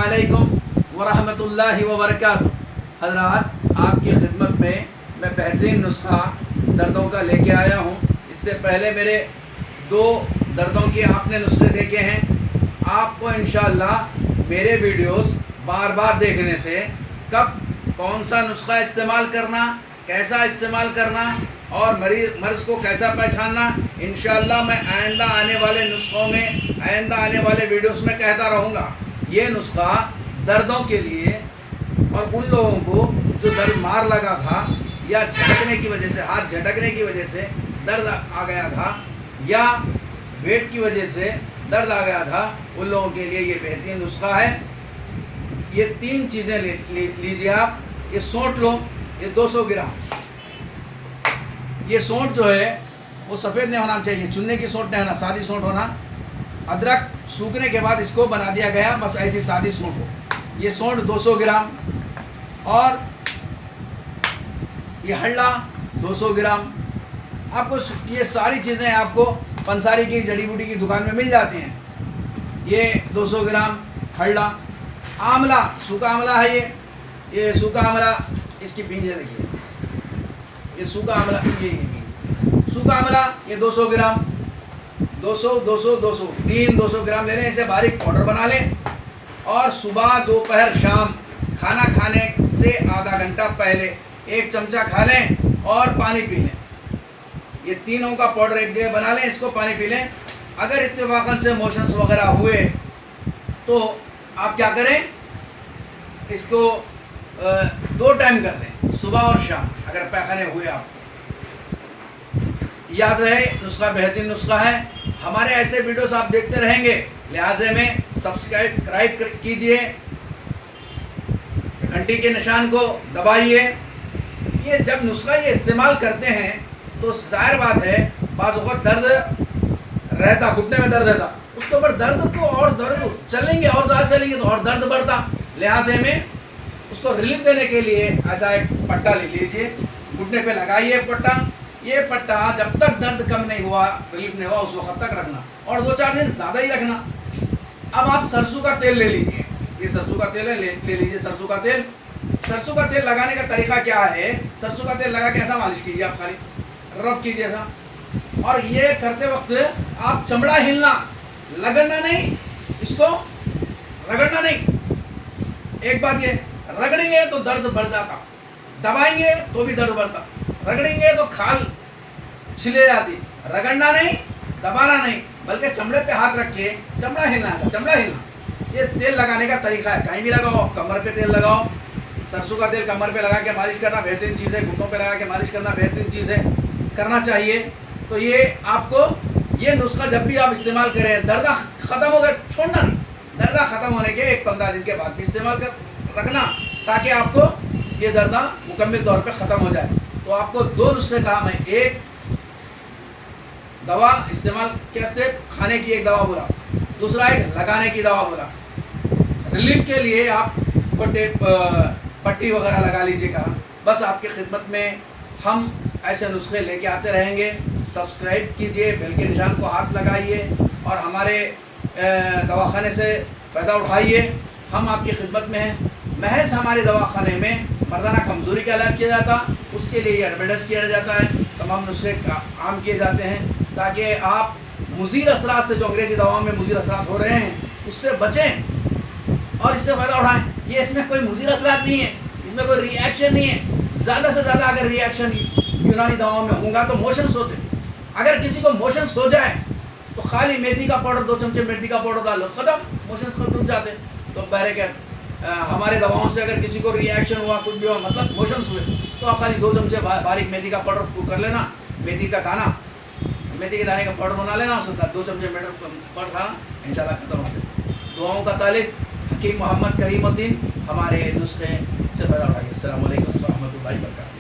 अस्सलामुअलैकुम वरहमतुल्लाहि वबरकातुहू। हज़रात, आपकी खिदमत में मैं बेहतरीन नुस्खा दर्दों का लेके आया हूँ। इससे पहले मेरे 2 दर्दों के आपने नुस्खे देखे हैं। आपको इंशाअल्लाह मेरे वीडियोस बार बार देखने से कब कौन सा नुस्खा इस्तेमाल करना, कैसा इस्तेमाल करना और मर्ज़ को कैसा पहचानना, इंशाअल्लाह मैं आइंदा आने वाले नुस्खों में, आइंदा आने वाले वीडियोस में कहता रहूँगा। ये नुस्खा दर्दों के लिए और उन लोगों को जो दर्द मार लगा था या झटकने की वजह से, हाथ झटकने की वजह से दर्द आ गया था या वेट की वजह से दर्द आ गया था, उन लोगों के लिए ये बेहतरीन नुस्खा है। ये 3 चीज़ें लीजिए आप। ये सौंठ लो, ये 200 ग्राम। ये सौंठ जो है वो सफ़ेद नहीं होना चाहिए, चुनने की सौंठ नहीं होना, सादी सौंठ होना। अदरक सूखने के बाद इसको बना दिया गया, बस ऐसी सादी सौंठ हो। ये सौंठ 200 ग्राम और ये हल्ला 200 ग्राम। आपको ये सारी चीज़ें आपको पंसारी की जड़ी बूटी की दुकान में मिल जाती हैं। ये 200 ग्राम हल्ला। आंवला, सूखा आंवला है ये सूखा आंवला, इसकी बीज देखिए, ये सूखा आंवला, ये सूखा आंवला, ये 200 ग्राम। 200 200 200 3 200 ग्राम ले लें। इसे बारीक पाउडर बना लें और सुबह, दोपहर, शाम खाना खाने से आधा घंटा पहले 1 चमचा खा लें और पानी पी लें। ये तीनों का पाउडर एक जगह बना लें, इसको पानी पी लें। अगर इत्तेफाकन से मोशंस वगैरह हुए तो आप क्या करें, इसको 2 टाइम कर दें, सुबह और शाम, अगर पैखाने हुए आप। याद रहे, नुस्खा बेहतरीन नुस्खा है। हमारे ऐसे वीडियोस आप देखते रहेंगे, लिहाजा में सब्सक्राइब कीजिए, घंटी के निशान को दबाइए। ये जब नुस्खा ये इस्तेमाल करते हैं तो जाहिर बात है बाज़ वक़्त दर्द रहता, घुटने में दर्द रहता, उसके ऊपर दर्द को और दर्द चलेंगे और ज़्यादा चलेंगे तो और दर्द बढ़ता। लिहाजा में उसको रिलीफ देने के लिए ऐसा एक पट्टा ले लीजिए, घुटने पे लगाइए पट्टा। ये पट्टा जब तक दर्द कम नहीं हुआ, रिलीफ नहीं हुआ, उस वक्त तक रखना और 2-4 दिन ज़्यादा ही रखना। अब आप सरसों का तेल ले लीजिए, ये सरसों का तेल है, ले लीजिए सरसों का तेल। सरसों का तेल लगाने का तरीका क्या है, सरसों का तेल लगा के ऐसा मालिश कीजिए, आप खाली रफ कीजिए ऐसा। और ये करते वक्त आप चमड़ा हिलना, लगना नहीं, इसको रगड़ना नहीं। एक बात ये, रगड़ेंगे तो दर्द बढ़ जाता, दबाएंगे तो भी दर्द बढ़ता, रगड़ेंगे तो खाल छिले जाती। रगड़ना नहीं, दबाना नहीं, बल्कि चमड़े पे हाथ रख के चमड़ा हिलना है, चमड़ा हिलना। ये तेल लगाने का तरीका है। कहीं भी लगाओ, कमर पे तेल लगाओ, सरसों का तेल कमर पे लगा के मालिश करना बेहतरीन चीज़ है, घुटनों पे लगा के मालिश करना बेहतरीन चीज़ है, करना चाहिए। तो ये आपको ये नुस्खा जब भी आप इस्तेमाल करें, दर्द ख़त्म हो गया छोड़ना नहीं, दर्द ख़त्म होने के 1-15 दिन के बाद भी इस्तेमाल कर रखना, ताकि आपको ये दर्द मुकम्मल तौर पे ख़त्म हो जाए। तो आपको 2 नुस्खे काम है। एक दवा इस्तेमाल कैसे, खाने की एक दवा बोला, दूसरा एक लगाने की दवा बोला। रिलीफ के लिए आप पट्टी वगैरह लगा लीजिए कहाँ। बस आपकी खिदमत में हम ऐसे नुस्खे लेके आते रहेंगे। सब्सक्राइब कीजिए, बेल के निशान को हाथ लगाइए और हमारे दवाखाने से फ़ायदा उठाइए। हम आपकी खिदमत में हैं। महज हमारे दवाखाने में मर्दाना कमज़ोरी का इलाज किया जाता, उसके लिए एडवर्टाइज किया जाता है, तमाम नुस्खे आम किए जाते हैं, ताकि आप मुज़ीर असरात से, जो अंग्रेज़ी दवाओं में मुज़ीर असरात हो रहे हैं, उससे बचें और इससे फ़ायदा उठाएँ। ये इसमें कोई मुज़ीर असरात नहीं है, इसमें कोई रिएक्शन नहीं है। ज़्यादा से ज़्यादा अगर रिएक्शन यूनानी दवाओं में होगा तो मोशंस होते। अगर किसी को मोशंस हो जाए तो खाली मेथी का पाउडर, 2 चमचे मेथी का पाउडर डालो, ख़त्म, मोशंस खत्म, रुक जाते। तो बहरे क्या, हमारे दवाओं से अगर किसी को रिएक्शन हुआ, कुछ भी हुआ, मतलब मोशंस हुए, तो आप खाली 2 चमचे बारीक मेथी का पाउडर कर लेना, मेथी का दाना, मेथी के दाने का पाउडर बना लेना, उसका 2 चमचे पाउडर खाना, इंशाल्लाह खत्म हो जाए। दुआओं का तालिब हकीम मोहम्मद करीमुद्दीन, हमारे नुस्खे से फ़ायदा उठाइए। अस्सलामु अलैकुम व रहमतुल्लाहि व बरकातहू।